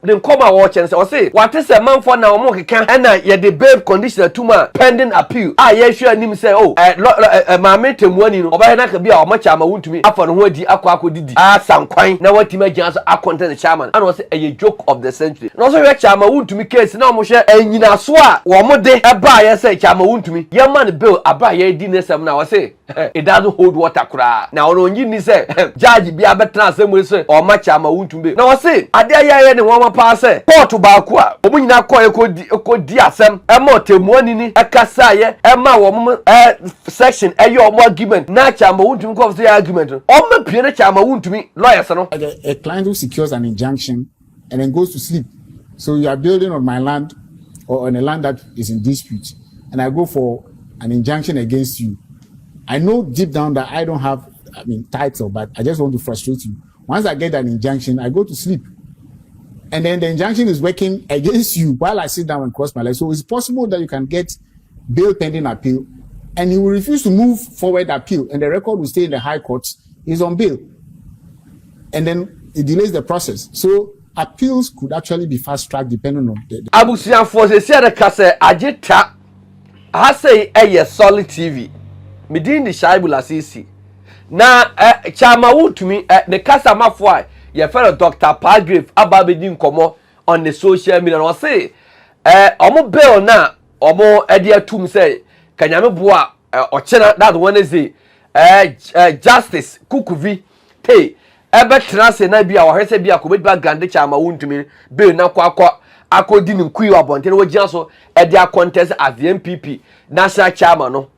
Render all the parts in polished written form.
Then come and watch and say, what is a man for now? Can and yet the babe conditioner to my pending appeal. Ah, yes, sure, and him say, oh, my mate, one in Obana can be how much I'm a to me. Upon what the aqua did. Ah, some quine. Now what imagines I content the chairman. And was a joke of the century. And also, Chama wound to me case now, Moshe, and you know, swa, one more day, a buyer say, Chama wound to me. Young man, bill, a buyer dinner some now. I say, it doesn't hold water cry. Now, on you say, Judge be a better same way, say, or much I'm a wound to me. Now I say, I dare any woman pass. Port Bakwa, Omina Koy di asem, Emo Temonini, Akasaye, Emma section, a your argument, Nachama won't to the argument. On the Piana Chama won't to me, lawyers. A client who secures an injunction and then goes to sleep. So you are building on my land or on a land that is in dispute, and I go for an injunction against you. I know deep down that I don't have, title, but I just want to frustrate you. Once I get an injunction, I go to sleep. And then the injunction is working against you while I sit down and cross my legs. So it's possible that you can get bail pending appeal, and he will refuse to move forward appeal, and the record will stay in the high court. He's on bail. And then it delays the process. So appeals could actually be fast-tracked depending on the... Abusian forces here the kase agita. I say a solid TV. Medin the Shaibula CC. Na Chama Wontumi the kasa mafwa. Your fellow Dr. Palgrave ababedi nkomo on the social media no say omo bill na omo edia tum say kanyame boa ochena that one is justice kukuvi hey ebe trance na bia wo hwese bia ko bedi gande Chama Wontumi bill na kwa akodi ni nkui abonte na wagina so edia contest as the MPP national chairman no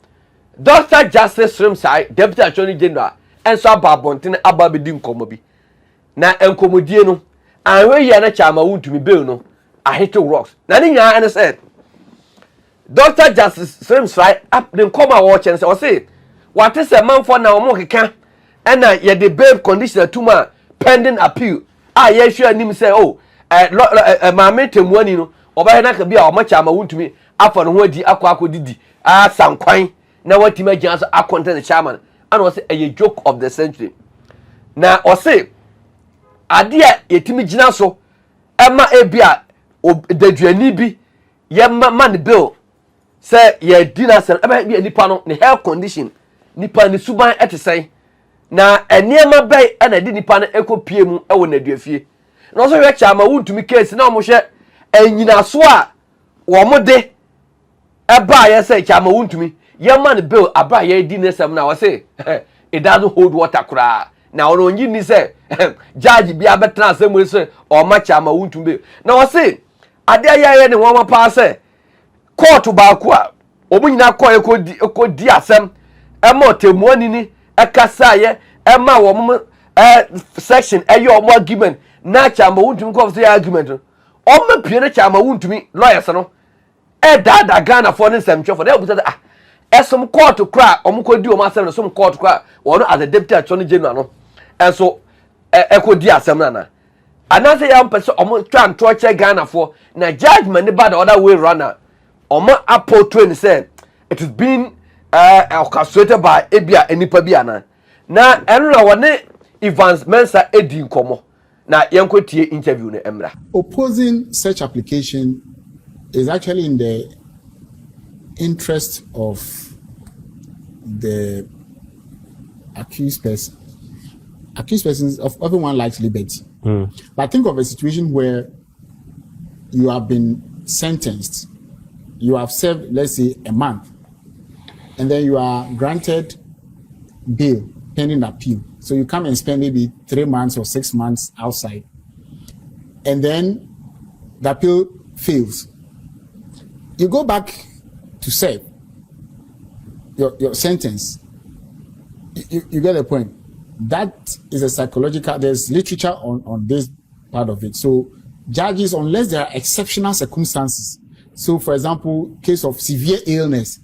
Dr. Justice Srimsai Deputy Attorney General enso ababonte ababedi nkomo bi na enkomodie no anwe ye na Chama Wontumi bill no r0ck na ni nya ene said Dr. Justice Srimsai up the come watch and say what is a man for now r0ck and ye the babe conditioner to my pending appeal ah yes sure him say oh my mate money no oba na ka bia o ma Chama Wontumi afa no ho adi akwa didi ah sankwan na wati ma gyan so akontent the chairman and was a joke of the century na o say ade a yetimi gina so ema ebia daduani bi ye man bill say ye dinner eba bia nipa no ne health condition nipa ne suban etesen na eniema bai na di nipa no ekopie mu ewo na duafie na so we Chama Wontumi case na omo hwe anyina so a wo mo de eba ye say Chama Wontumi ye man bill aba ye dinner sem na we say it doesn't hold water cry. Now on you ni say judge be a better asem say or ma Chama Wontumi na o say ade aye ne won pa say court baako a omunyina ekodi asem e ma otemuani ni e kasa ye e ma wo section e your argument na Chama Wontumi ko say argument o ma pie na Chama Wontumi lawyers no e da Ghana for nsem twofo dey obusa ah some court kra omukodi o ma asem no some court kra wono as a deputy attorney general no and so ekodi asem na anase ya mpese omo twan torture Ghana for na judgment ne bad other way runner omo apple train say it is being orchestrated by ebia enipa bia na enra wone Evans Mensa edi nkomo na yenkotie interview ne emra. Opposing such application is actually in the interest of the accused person. Accused persons of everyone likes liberty. But think of a situation where you have been sentenced, you have served, let's say, a month, and then you are granted bail pending appeal. So you come and spend maybe 3 months or 6 months outside, and then the appeal fails. You go back to serve your sentence. You get the point. That is a psychological, there's literature on this part of it. So judges, unless there are exceptional circumstances, so for example, case of severe illness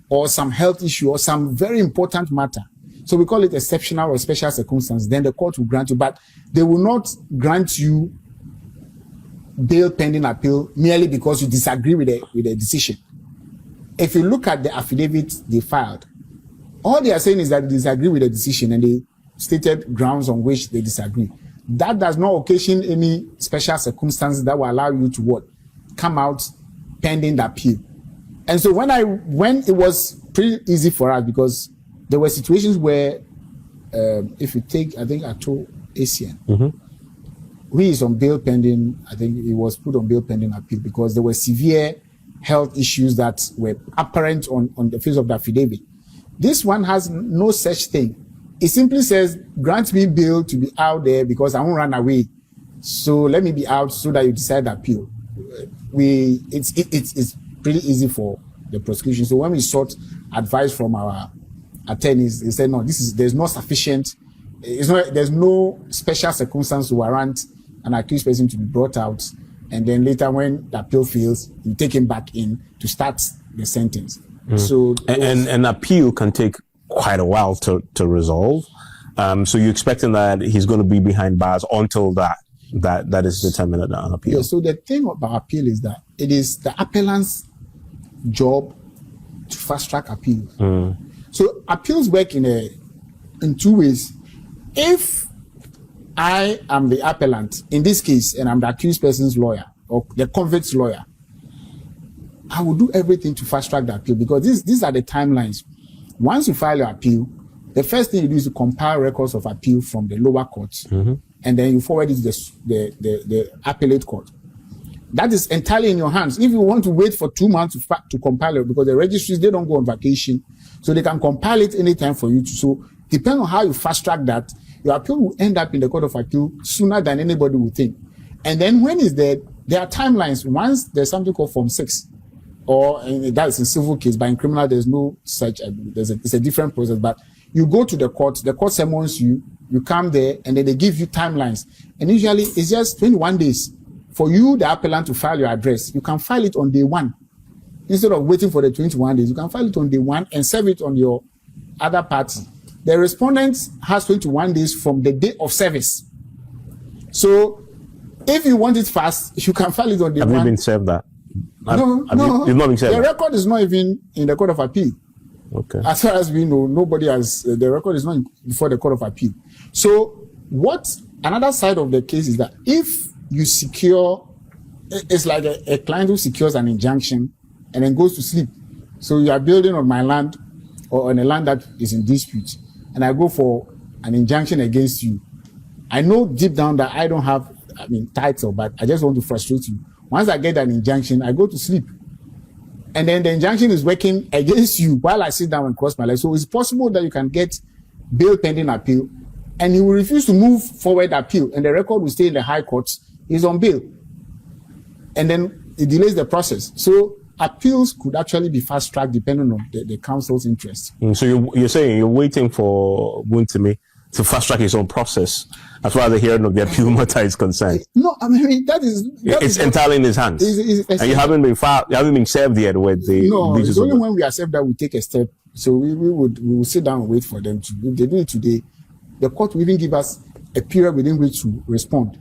or some health issue or some very important matter, so we call it exceptional or special circumstance, then the court will grant you, but they will not grant you bail pending appeal merely because you disagree with the decision. If you look at the affidavit they filed, all they are saying is that they disagree with the decision and they stated grounds on which they disagree. that does not occasion any special circumstances that will allow you to what? Come out pending the appeal. And so when it was pretty easy for us, because there were situations where, if you take, I think Ato Asian, who is on bail pending, I think he was put on bail pending appeal because there were severe health issues that were apparent on the face of the affidavit. This one has no such thing. It simply says, grant me bail to be out there because I won't run away. So let me be out so that you decide the appeal. It's pretty easy for the prosecution. So when we sought advice from our attorneys, they said, no, there's no sufficient, there's no special circumstance to warrant an accused person to be brought out. And then later when the appeal fails, you take him back in to start the sentence. So and an appeal can take quite a while to resolve. So you're expecting that he's going to be behind bars until that is determined on appeal. Yeah, so the thing about appeal is that it is the appellant's job to fast track appeals. So appeals work in two ways. If I am the appellant in this case and I'm the accused person's lawyer or the convict's lawyer, I will do everything to fast track the appeal because these are the timelines. Once you file your appeal, the first thing you do is to compile records of appeal from the lower courts, and then you forward it to the appellate court. That is entirely in your hands. If you want to wait for 2 months to compile it, because the registries, they don't go on vacation, so they can compile it anytime for you to. So depending on how you fast track that, your appeal will end up in the court of appeal sooner than anybody would think. And then when is there are timelines. Once there's something called Form 6, or that's in civil case, but in criminal there's no such. It's a different process. But you go to the court summons you, you come there, and then they give you timelines. And usually it's just 21 days for you, the appellant, to file your address. You can file it on day 1 instead of waiting for the 21 days. You can file it on day 1 and serve it on your other party. The respondent has 21 days from the day of service. So if you want it fast, you can file it on day 1. Have you been served that? No. You've not been served. The record is not even in the court of appeal. Okay. As far as we know, nobody has, the record is not before the court of appeal. So another side of the case is that if you secure, it's like a client who secures an injunction and then goes to sleep. So you are building on my land or on a land that is in dispute, and I go for an injunction against you. I know deep down that I don't have, title, but I just want to frustrate you. Once I get an injunction, I go to sleep. And then the injunction is working against you while I sit down and cross my legs. So it's possible that you can get bail pending appeal, and he will refuse to move forward appeal, and the record will stay in the high courts. He's on bail. And then it delays the process. So appeals could actually be fast-tracked depending on the counsel's interest. So you're saying you're waiting for Wontumi to fast-track his own process as far as the hearing of the appeal matter is concerned? No, that is entirely in his hands. And you haven't been served yet with the... No, it's only when we are served that we take a step. So we will sit down and wait for them to... If they do it today, the court will even give us a period within which to respond.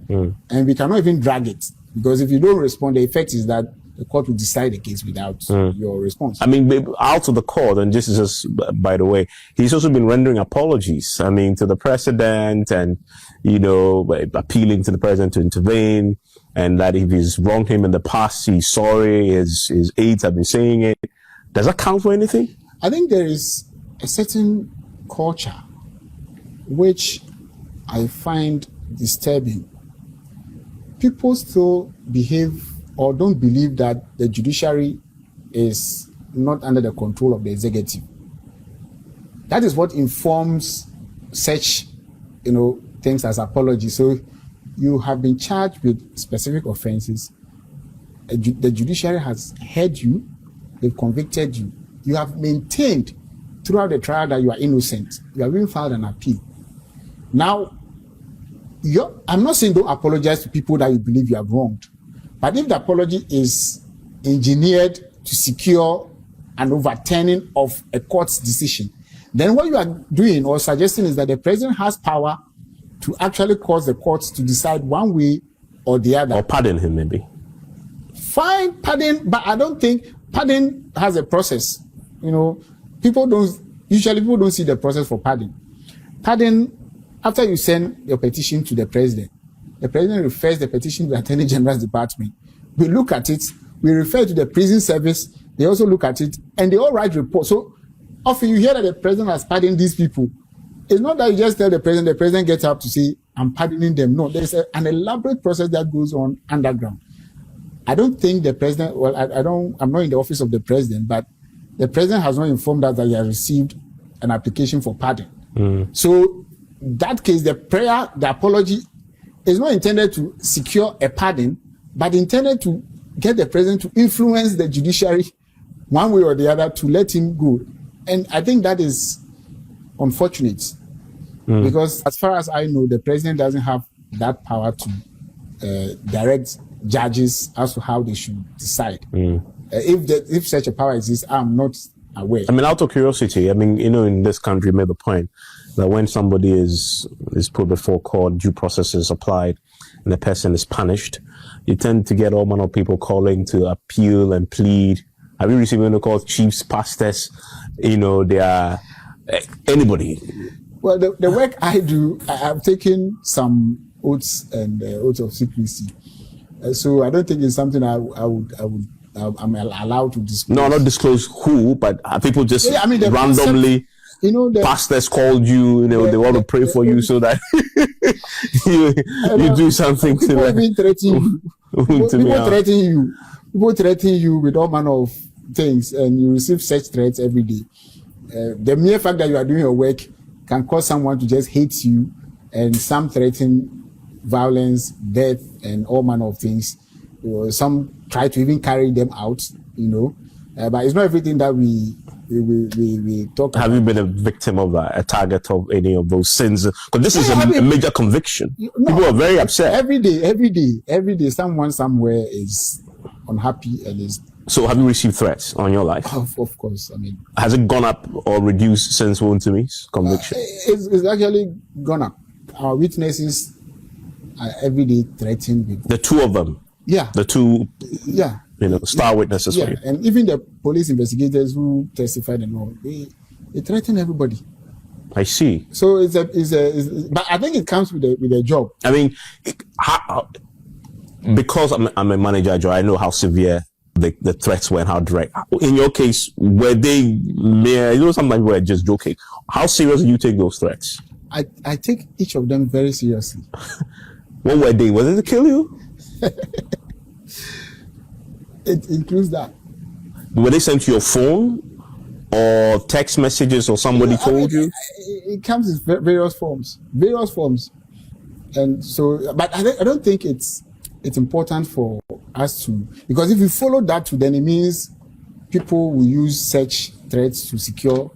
And we cannot even drag it. Because if you don't respond, the effect is that the court will decide the case without your response. Out of the court, and this is just, by the way, he's also been rendering apologies, to the president and, appealing to the president to intervene, and that if he's wronged him in the past, he's sorry, his aides have been saying it. Does that count for anything? I think there is a certain culture which I find disturbing. People still behave or don't believe that the judiciary is not under the control of the executive. That is what informs such, things as apology. So you have been charged with specific offenses. The judiciary has heard you, they've convicted you. You have maintained throughout the trial that you are innocent. You have even filed an appeal. Now, I'm not saying don't apologize to people that you believe you have wronged. But if the apology is engineered to secure an overturning of a court's decision, then what you are doing or suggesting is that the president has power to actually cause the courts to decide one way or the other. Or pardon him, maybe. Fine, pardon, but I don't think pardon has a process. People don't see the process for pardon. Pardon, after you send your petition to the president, the president refers the petition to the Attorney General's department. We look at it, we refer to the prison service, they also look at it, and they all write reports. So often you hear that the president has pardoned these people. It's not that you just tell the president gets up to say, I'm pardoning them. No, there's an elaborate process that goes on underground. I don't think the president, well, I'm not in the office of the president, but the president has not informed us that he has received an application for pardon. So that case, the prayer, the apology is not intended to secure a pardon, but intended to get the president to influence the judiciary one way or the other to let him go. And I think that is unfortunate because as far as I know, the president doesn't have that power to direct judges as to how they should decide. If such a power exists, I'm not aware. I mean, out of curiosity, I mean, you know, in this country, made the point that when somebody is put before court, due process is applied, and the person is punished, you tend to get all manner of people calling to appeal and plead. Have you received any calls, chiefs, pastors? You know, they are anybody. Well, the work I do, I have taken some oaths and oaths of secrecy. So I don't think it's something I'm allowed to disclose. No, not disclose who, but people just randomly. Concept, you know, pastors called you. You know, they want to pray for you so that you do something to them. People threaten you. People threaten you with all manner of things, and you receive such threats every day. The mere fact that you are doing your work can cause someone to just hate you, and some threaten violence, death, and all manner of things. Some try to even carry them out, you know. But it's not everything that we talk about. Have you been a victim of that, a target of any of those sins? Because this is a major conviction. People are very upset. Every day, someone somewhere is unhappy and is. So have you received threats on your life? Of course. I mean, has it gone up or reduced since Wontumi's conviction? It's actually gone up. Our witnesses are every day threatened with the two of them. Yeah. The two. Yeah. You know, star witnesses. Yeah, and even the police investigators who testified and all, they threaten everybody. I see. So it's but I think it comes with a job. I mean, because I'm a manager, Joe, I know how severe the threats were and how direct. In your case, were they mere? You know, sometimes we're just joking. How serious do you take those threats? I take each of them very seriously. What were they? Was it to kill you? It includes that. Were they sent to your phone or text messages or somebody told you? It comes in various forms. And so, but I don't think it's important for us to, because if you follow that, then it means people will use such threats to secure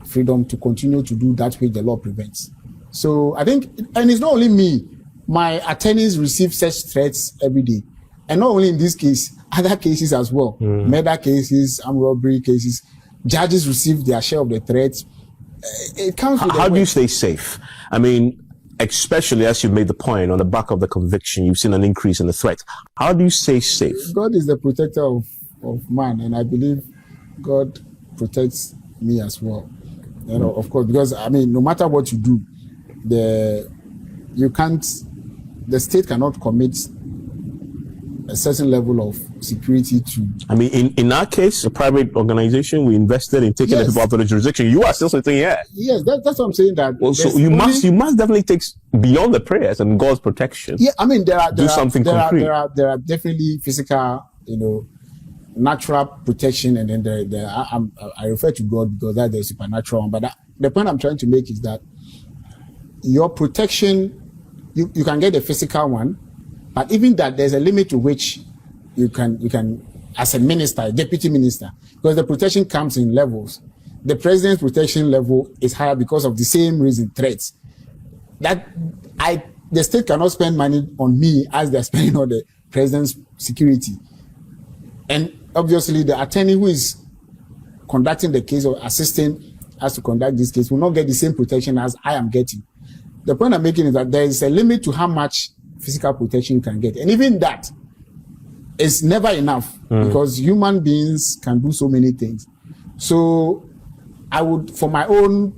freedom to continue to do that which the law prevents. So I think, and it's not only me, my attorneys receive such threats every day. And not only in this case, other cases as well. Murder cases, armed robbery cases. Judges receive their share of the threats. It comes with how do you stay safe? I mean, especially as you've made the point, on the back of the conviction, you've seen an increase in the threats. How do you stay safe? God is the protector of man, and I believe God protects me as well. You know, of course, because I mean, no matter what you do, the state cannot commit a certain level of security to. I mean, in our case, a private organization, we invested in taking the people out of the jurisdiction. You are still sitting here. Yes, that's what I'm saying. That well, so you must definitely take beyond the prayers and God's protection. Yeah, I mean, there are definitely physical, you know, natural protection, and then I refer to God because that's the supernatural one. But the point I'm trying to make is that your protection, you can get the physical one. But even that, there's a limit to which you can, as a minister, deputy minister, because the protection comes in levels. The president's protection level is higher because of the same reason, threats. The state cannot spend money on me as they're spending on the president's security. And obviously, the attorney who is conducting the case or assisting us to conduct this case will not get the same protection as I am getting. The point I'm making is that there is a limit to how much physical protection you can get, and even that is never enough because human beings can do so many things. So I would, for my own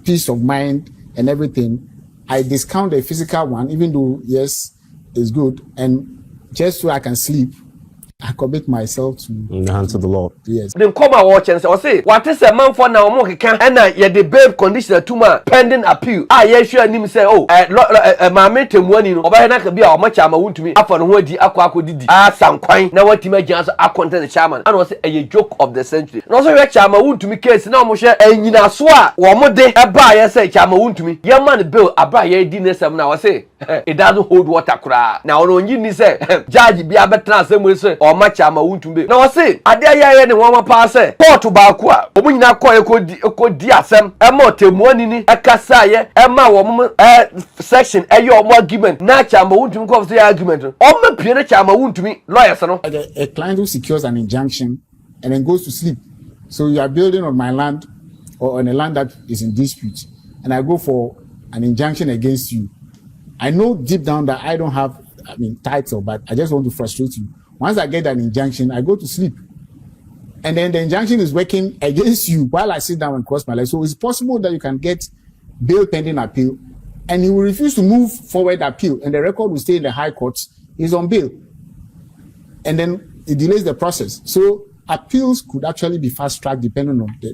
peace of mind and everything, I discount the physical one, even though, yes, it's good. And just so I can sleep, I commit myself to in the hands of the Lord. Yes. Then come and watch and say, what is a man for now? And I the babe conditioner to my pending appeal. Yes, sure, and him say, oh, my mate money, or by not be how much I'm a to me. After what the aqua did, some coin. Now what Timmy Johnson, I content the chairman. And was a joke of the century. And also, Chama wound to me case now, Moshe, and you know, swa, one more day, a buyer say, Chama wound to me. Young man, bill, a buyer dinner, some now I say, it doesn't hold water cry. Now, on you say, Judge, be a better than say, or much I'm a wound to me. Now I say, I dare ya any one pass, port to Bakua, Omina Koya could diasem, a mote money, a cassaye, a ma woman, section, a your argument, not Chama wound to me, the argument. Oh, my piano Chama wound to me, lawyers, A client who secures an injunction and then goes to sleep. So you are building on my land or on a land that is in dispute, and I go for an injunction against you. I know deep down that I don't have, title, but I just want to frustrate you. Once I get an injunction, I go to sleep. And then the injunction is working against you while I sit down and cross my legs. So it's possible that you can get bail pending appeal, and he will refuse to move forward appeal, and the record will stay in the high courts. He's on bail. And then it delays the process. So appeals could actually be fast-tracked depending on the